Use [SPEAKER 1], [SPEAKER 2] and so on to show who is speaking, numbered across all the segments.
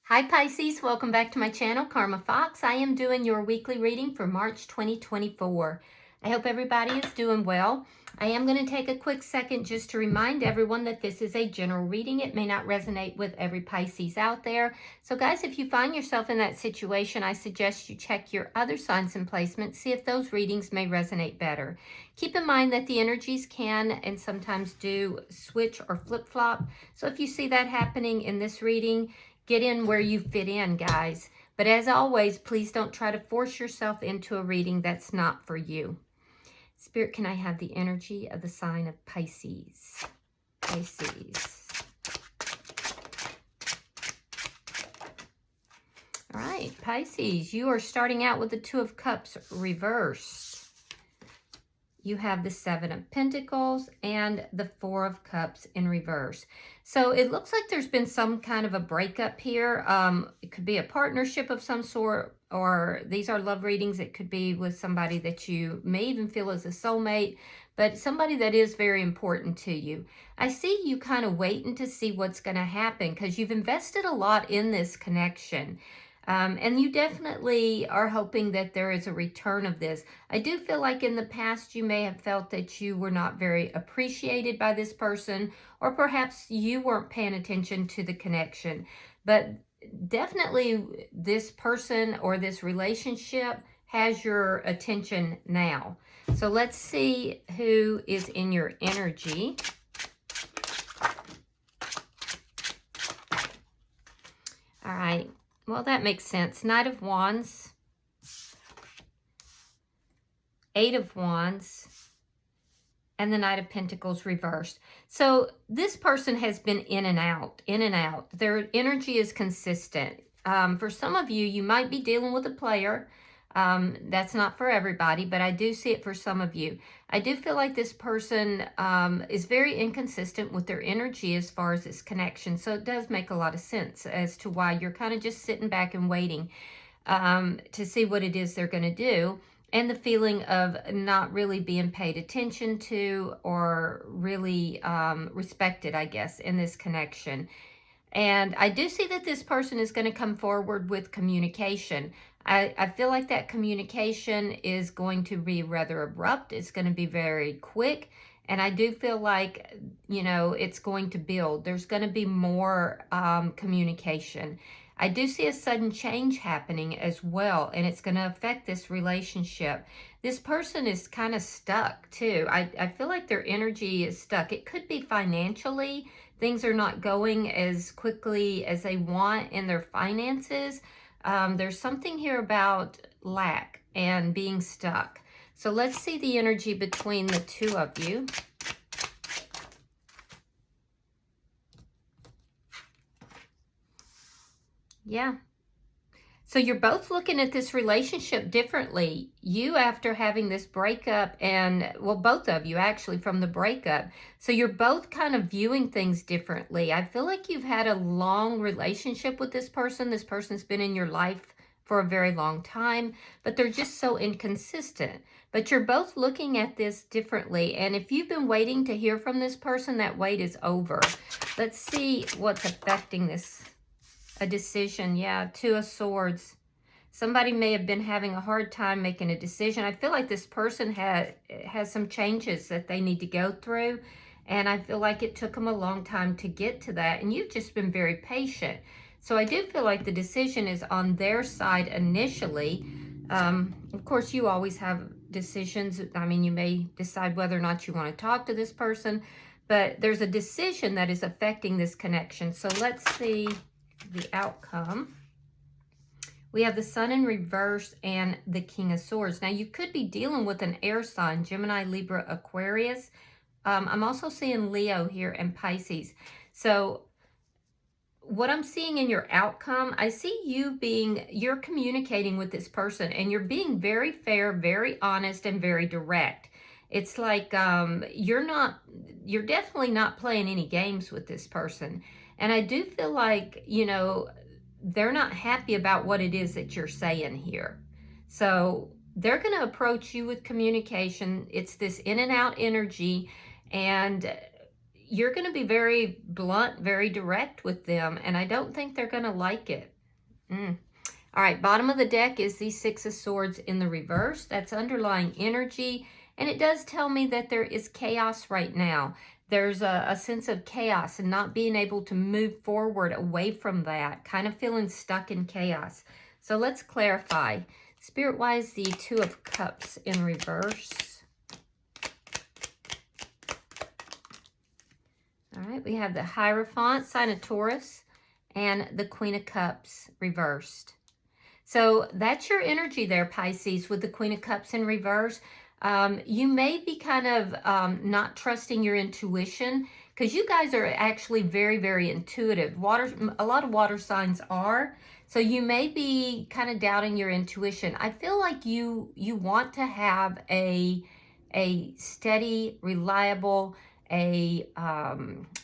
[SPEAKER 1] Hi Pisces, welcome back to my channel, Karma Fox. I am doing your weekly reading for March 2024. I hope everybody is doing well. I am going to take a quick second just to remind everyone that this is a general reading. It may not resonate with every Pisces out there. So guys, if you find yourself in that situation, I suggest you check your other signs and placements, see if those readings may resonate better. Keep in mind that the energies can and sometimes do switch or flip-flop. So if you see that happening in this reading, get in where you fit in, guys. But as always, please don't try to force yourself into a reading that's not for you. Spirit, can I have the energy of the sign of Pisces? Pisces. All right, Pisces, you are starting out with the Two of Cups reversed. You have the Seven of Pentacles and the Four of Cups in reverse. So it looks like there's been some kind of a breakup here. It could be a partnership of some sort, or these are love readings. It could be with somebody that you may even feel is a soulmate, but somebody that is very important to you. I see you kind of waiting to see what's going to happen because you've invested a lot in this connection. And you definitely are hoping that there is a return of this. I do feel like in the past you may have felt that you were not very appreciated by this person, or perhaps you weren't paying attention to the connection. But definitely this person or this relationship has your attention now. So let's see who is in your energy. All right. Well, that makes sense. Knight of Wands, Eight of Wands, and the Knight of Pentacles reversed. So this person has been in and out, in and out. Their energy is consistent. For some of you, you might be dealing with a player. That's not for everybody, but I do see it for some of you. I do feel like this person is very inconsistent with their energy as far as this connection. So it does make a lot of sense as to why you're kind of just sitting back and waiting to see what it is they're going to do. And the feeling of not really being paid attention to or really respected, I guess, in this connection. And I do see that this person is going to come forward with communication. I feel like that communication is going to be rather abrupt. It's going to be very quick. And I do feel like, you know, it's going to build. There's going to be more communication. I do see a sudden change happening as well, and it's going to affect this relationship. This person is kind of stuck too. I feel like their energy is stuck. It could be financially. Things are not going as quickly as they want in their finances. There's something here about lack and being stuck. So let's see the energy between the two of you. Yeah. So you're both looking at this relationship differently. You after having this breakup and, well, both of you actually from the breakup. So you're both kind of viewing things differently. I feel like you've had a long relationship with this person. This person's been in your life for a very long time, but they're just so inconsistent. But you're both looking at this differently. And if you've been waiting to hear from this person, that wait is over. Let's see what's affecting this. A decision, yeah, Two of Swords. Somebody may have been having a hard time making a decision. I feel like this person has some changes that they need to go through, and I feel like it took them a long time to get to that, and you've just been very patient. So I do feel like the decision is on their side initially. Of course, you always have decisions. I mean, you may decide whether or not you want to talk to this person, but there's a decision that is affecting this connection. So let's see the outcome. We have the Sun in reverse and the King of Swords. Now, you could be dealing with an air sign, Gemini, Libra, Aquarius. I'm also seeing Leo here and Pisces. So what I'm seeing in your outcome, I see you're communicating with this person and you're being very fair, very honest, and very direct. It's like you're definitely not playing any games with this person. And I do feel like, you know, they're not happy about what it is that you're saying here. So they're going to approach you with communication. It's this in and out energy, and you're going to be very blunt, very direct with them. And I don't think they're going to like it. All right, bottom of the deck is the Six of Swords in the reverse. That's underlying energy. And it does tell me that there is chaos right now. There's a sense of chaos and not being able to move forward away from that, kind of feeling stuck in chaos. So let's clarify. Spirit-wise, the Two of Cups in reverse. All right, we have the Hierophant, sign of Taurus, and the Queen of Cups reversed. So that's your energy there, Pisces, with the Queen of Cups in reverse. You may be kind of not trusting your intuition because you guys are actually very, very intuitive. A lot of water signs are. So you may be kind of doubting your intuition. I feel like you want to have a steady, reliable,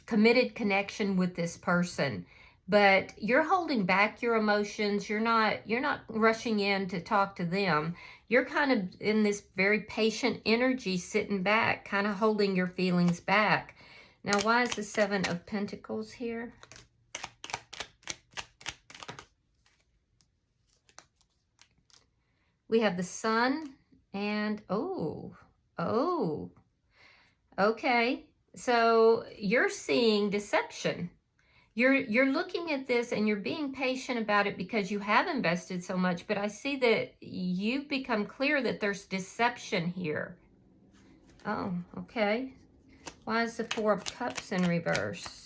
[SPEAKER 1] committed connection with this person. But you're holding back your emotions. You're not rushing in to talk to them. You're kind of in this very patient energy, sitting back, kind of holding your feelings back. Now, why is the Seven of Pentacles here? We have the Sun and, okay. So you're seeing deception. You're looking at this and you're being patient about it because you have invested so much, but I see that you've become clear that there's deception here. Oh, okay. Why is the Four of Cups in reverse?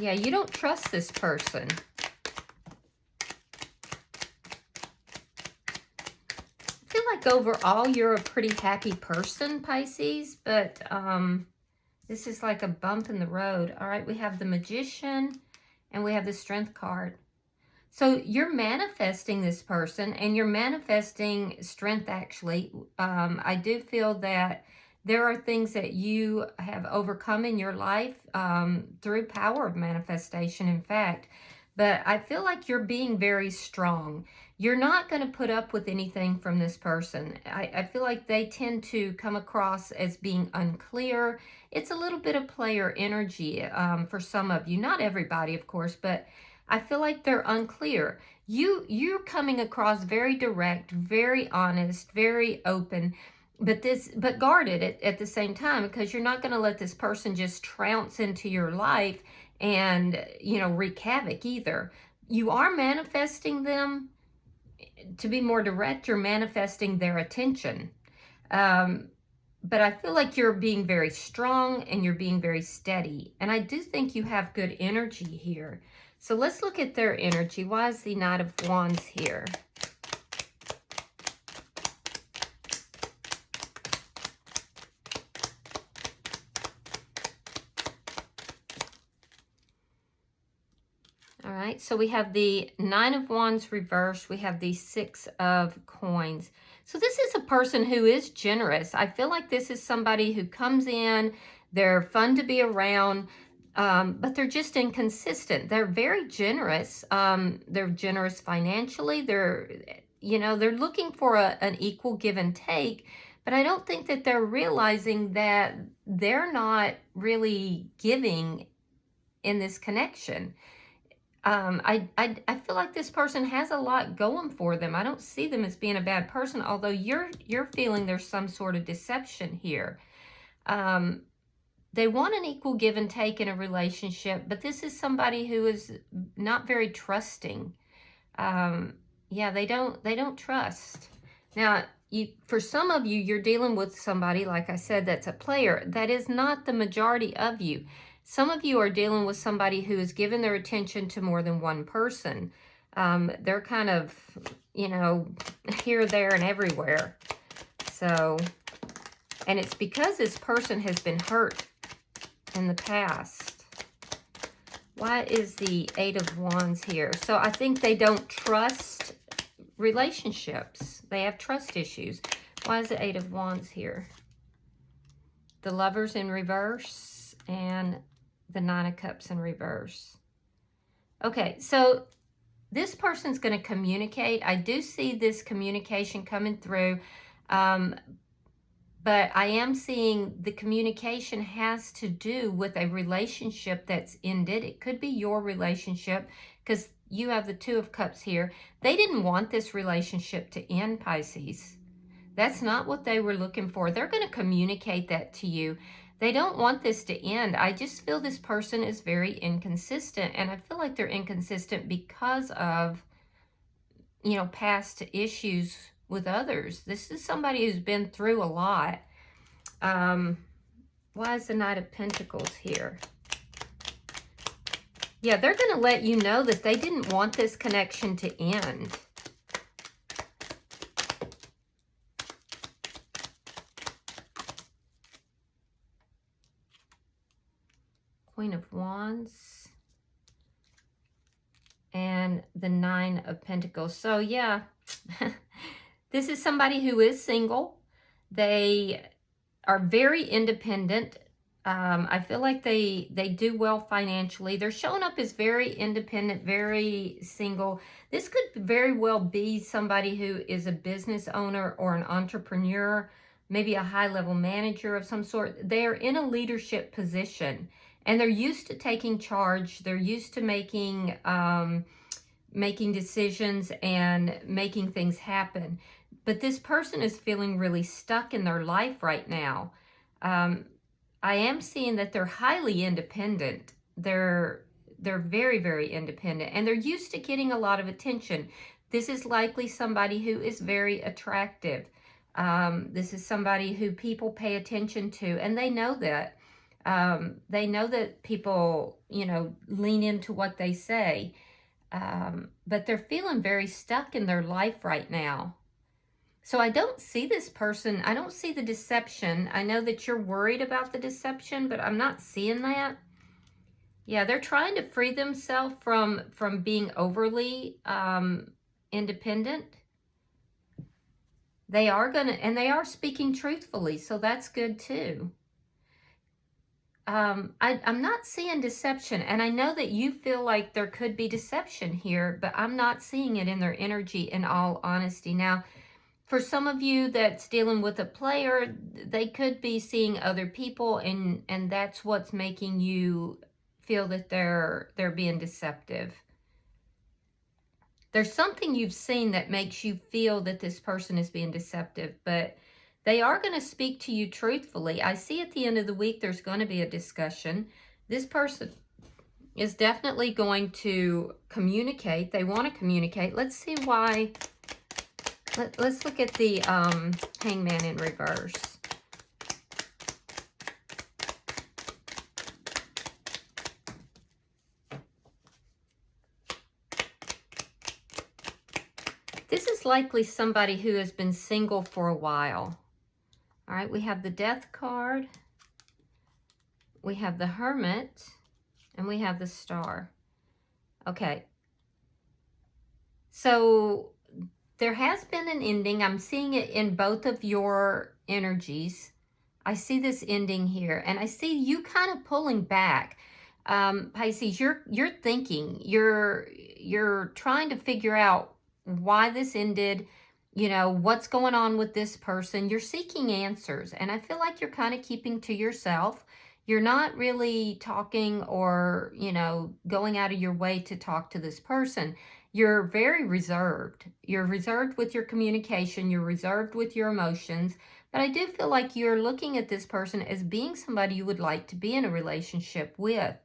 [SPEAKER 1] Yeah, you don't trust this person. I feel like overall you're a pretty happy person, Pisces, but this is like a bump in the road. All right, we have the Magician and we have the Strength card. So you're manifesting this person and you're manifesting strength, actually. I do feel that there are things that you have overcome in your life through power of manifestation, in fact. But I feel like you're being very strong. You're not going to put up with anything from this person. I feel like they tend to come across as being unclear. It's a little bit of player energy for some of you. Not everybody, of course, but I feel like they're unclear. You're coming across very direct, very honest, very open, but guarded at the same time, because you're not going to let this person just trounce into your life and, wreak havoc either. You are manifesting them. To be more direct, you're manifesting their attention. But I feel like you're being very strong and you're being very steady. And I do think you have good energy here. So let's look at their energy. Why is the Knight of Wands here? All right, so we have the Nine of Wands reversed. We have the Six of Coins. So this is a person who is generous. I feel like this is somebody who comes in, they're fun to be around, but they're just inconsistent. They're very generous. They're generous financially. They're looking for an equal give and take, but I don't think that they're realizing that they're not really giving in this connection. I feel like this person has a lot going for them. I don't see them as being a bad person, although you're feeling there's some sort of deception here. They want an equal give and take in a relationship, but this is somebody who is not very trusting. Yeah, they don't trust. Now, for some of you, you're dealing with somebody, like I said, that's a player. That is not the majority of you. Some of you are dealing with somebody who has given their attention to more than one person. They're kind of, here, there, and everywhere. So, and it's because this person has been hurt in the past. Why is the Eight of Wands here? So I think they don't trust relationships. They have trust issues. Why is the Eight of Wands here? The Lovers in reverse and the Nine of Cups in reverse. Okay, so this person's going to communicate. I do see this communication coming through. But I am seeing the communication has to do with a relationship that's ended. It could be your relationship because you have the Two of Cups here. They didn't want this relationship to end, Pisces. That's not what they were looking for. They're going to communicate that to you. They don't want this to end. I just feel this person is very inconsistent, and I feel like they're inconsistent because of, you know, past issues with others. This is somebody who's been through a lot. Why is the Knight of Pentacles here? Yeah, they're going to let you know that they didn't want this connection to end. Queen of Wands. And the Nine of Pentacles. So yeah, this is somebody who is single. They are very independent. I feel like they do well financially. They're showing up as very independent, very single. This could very well be somebody who is a business owner or an entrepreneur, maybe a high-level manager of some sort. They are in a leadership position, and they're used to taking charge. They're used to making decisions and making things happen. But this person is feeling really stuck in their life right now. I am seeing that they're highly independent. They're very, very independent, and they're used to getting a lot of attention. This is likely somebody who is very attractive. This is somebody who people pay attention to, and they know that. They know that people, you know, lean into what they say. But they're feeling very stuck in their life right now. So I don't see this person. I don't see the deception. I know that you're worried about the deception, but I'm not seeing that. Yeah, they're trying to free themselves from being overly independent. They are and they are speaking truthfully, so that's good too. I'm not seeing deception, and I know that you feel like there could be deception here, but I'm not seeing it in their energy, in all honesty. Now, for some of you that's dealing with a player, they could be seeing other people, and that's what's making you feel that they're being deceptive. There's something you've seen that makes you feel that this person is being deceptive, but they are going to speak to you truthfully. I see at the end of the week there's going to be a discussion. This person is definitely going to communicate. They want to communicate. Let's see why. Let's look at the Hangman in reverse. This is likely somebody who has been single for a while. All right, we have the Death card, we have the Hermit, and we have the Star. Okay. So there has been an ending. I'm seeing it in both of your energies. I see this ending here, and I see you kind of pulling back. Pisces, you're thinking, you're trying to figure out why this ended, you know, what's going on with this person. You're seeking answers, and I feel like you're kind of keeping to yourself. You're not really talking or, you know, going out of your way to talk to this person. You're very reserved. You're reserved with your communication. You're reserved with your emotions. But I do feel like you're looking at this person as being somebody you would like to be in a relationship with.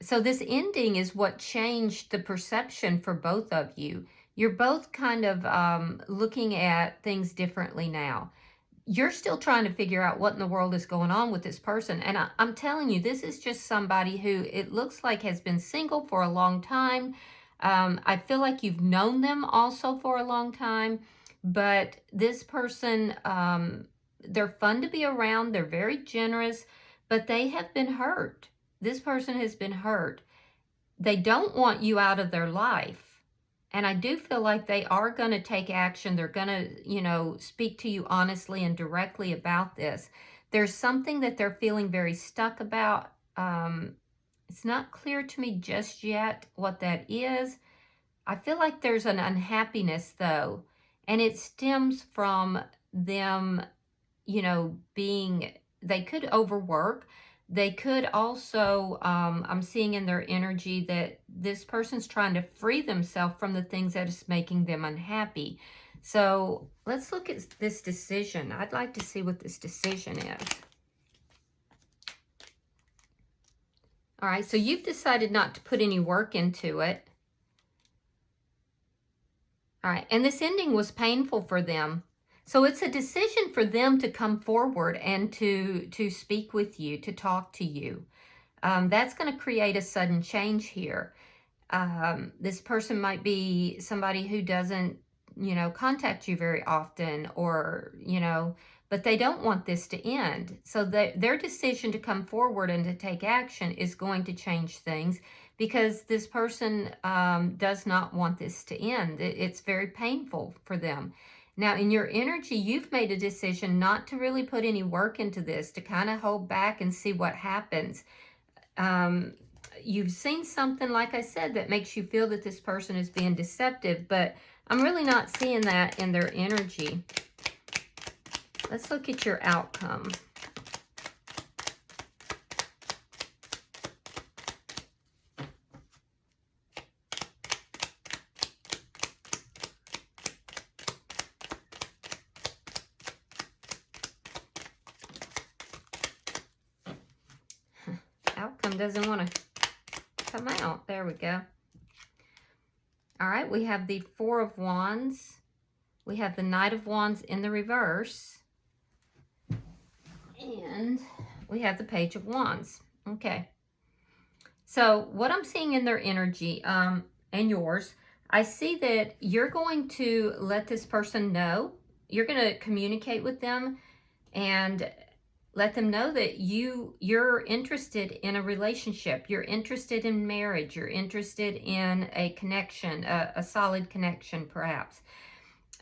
[SPEAKER 1] So this ending is what changed the perception for both of you. You're both kind of looking at things differently now. You're still trying to figure out what in the world is going on with this person. And I'm telling you, this is just somebody who it looks like has been single for a long time. I feel like you've known them also for a long time. But this person, they're fun to be around. They're very generous, but they have been hurt. This person has been hurt. They don't want you out of their life. And I do feel like they are going to take action. They're going to, you know, speak to you honestly and directly about this. There's something that they're feeling very stuck about. It's not clear to me just yet what that is. I feel like there's an unhappiness, though, and it stems from them they could overwork. They could also, I'm seeing in their energy that this person's trying to free themselves from the things that is making them unhappy. So let's look at this decision. I'd like to see what this decision is. All right, so you've decided not to put any work into it. All right, and this ending was painful for them. So it's a decision for them to come forward and to speak with you, to talk to you. That's going to create a sudden change here. This person might be somebody who doesn't, contact you very often, or, but they don't want this to end. So their decision to come forward and to take action is going to change things, because this person does not want this to end. It's very painful for them. Now, in your energy, you've made a decision not to really put any work into this, to kind of hold back and see what happens. You've seen something, like I said, that makes you feel that this person is being deceptive, but I'm really not seeing that in their energy. Let's look at your outcome. Outcome doesn't want to come out. There we go. All right, we have the Four of Wands. We have the Knight of Wands in the reverse. And we have the Page of Wands. Okay. So what I'm seeing in their energy, and yours, I see that you're going to let this person know. You're going to communicate with them and let them know that you're interested in a relationship. You're interested in marriage. You're interested in a connection, a solid connection, perhaps.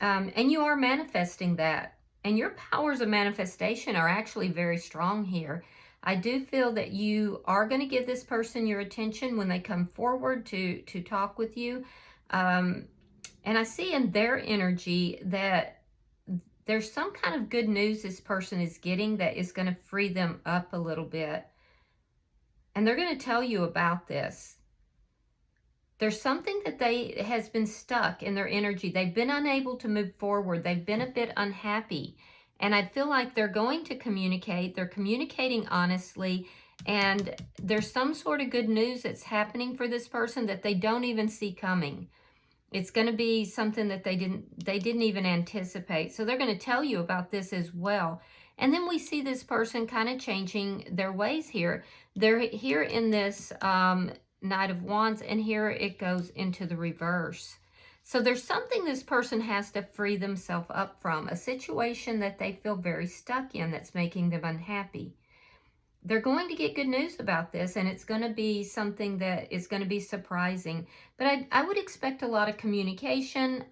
[SPEAKER 1] And you are manifesting that. And your powers of manifestation are actually very strong here. I do feel that you are going to give this person your attention when they come forward to talk with you. And I see in their energy that there's some kind of good news this person is getting that is going to free them up a little bit. And they're going to tell you about this. There's something that has been stuck in their energy. They've been unable to move forward. They've been a bit unhappy. And I feel like they're going to communicate. They're communicating honestly. And there's some sort of good news that's happening for this person that they don't even see coming. It's going to be something that they didn't even anticipate. So they're going to tell you about this as well. And then we see this person kind of changing their ways here. They're here in this Knight of Wands, and here it goes into the reverse. So there's something this person has to free themselves up from, a situation that they feel very stuck in that's making them unhappy. They're going to get good news about this, and it's going to be something that is going to be surprising. But I would expect a lot of communication.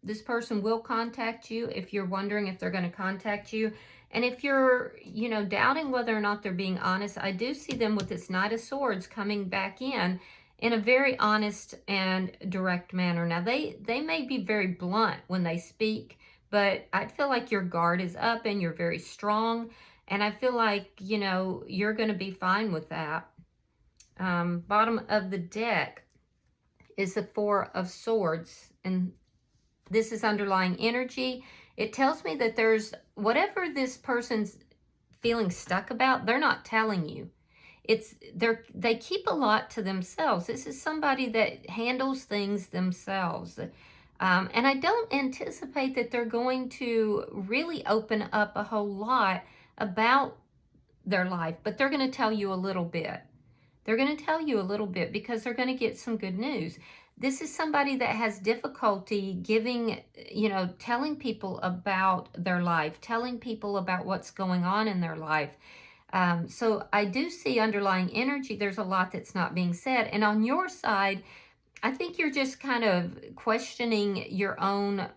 [SPEAKER 1] This person will contact you if you're wondering if they're going to contact you. And if you're, doubting whether or not they're being honest, I do see them with this Knight of Swords coming back in a very honest and direct manner. Now, they may be very blunt when they speak, but I feel like your guard is up and you're very strong. And I feel like, you're going to be fine with that. Bottom of the deck is the Four of Swords. And this is underlying energy. It tells me that there's whatever this person's feeling stuck about, they're not telling you. They keep a lot to themselves. This is somebody that handles things themselves. And I don't anticipate that they're going to really open up a whole lot about their life, but they're going to tell you a little bit. They're going to tell you a little bit because they're going to get some good news. This is somebody that has difficulty giving, telling people about their life, telling people about what's going on in their life. So I do see underlying energy. There's a lot that's not being said. And on your side, I think you're just kind of questioning your own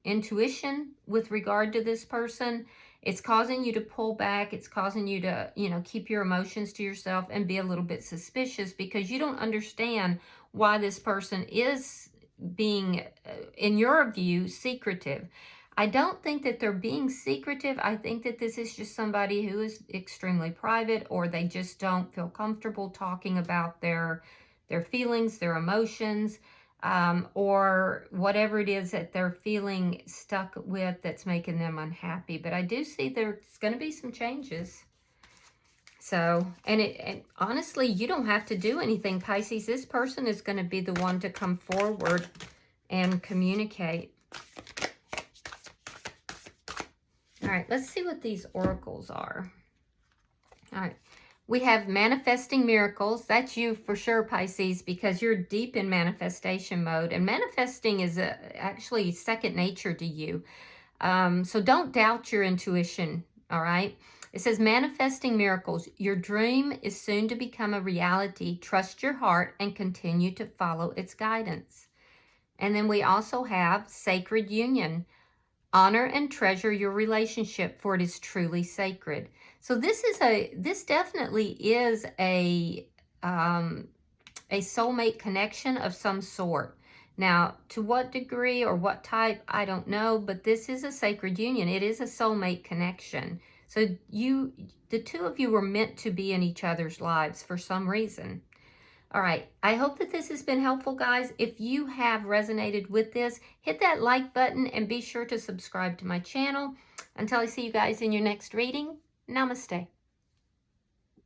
[SPEAKER 1] intuition with regard to this person. It's causing you to pull back. It's causing you to, keep your emotions to yourself and be a little bit suspicious because you don't understand why this person is being, in your view, secretive. I don't think that they're being secretive. I think that this is just somebody who is extremely private, or they just don't feel comfortable talking about their feelings, their emotions, or whatever it is that they're feeling stuck with that's making them unhappy. But I do see there's going to be some changes. So, and honestly, you don't have to do anything, Pisces. This person is going to be the one to come forward and communicate. All right, let's see what these oracles are. All right, we have manifesting miracles. That's you for sure, Pisces, because you're deep in manifestation mode. And manifesting is actually second nature to you. So don't doubt your intuition, all right? It says manifesting miracles. Your dream is soon to become a reality. Trust your heart and continue to follow its guidance. And then we also have sacred union. Honor and treasure your relationship, for it is truly sacred. So this definitely is a soulmate connection of some sort. Now, to what degree or what type, I don't know, but this is a sacred union. It is a soulmate connection. So the two of you were meant to be in each other's lives for some reason. All right, I hope that this has been helpful, guys. If you have resonated with this, hit that like button and be sure to subscribe to my channel. Until I see you guys in your next reading, namaste.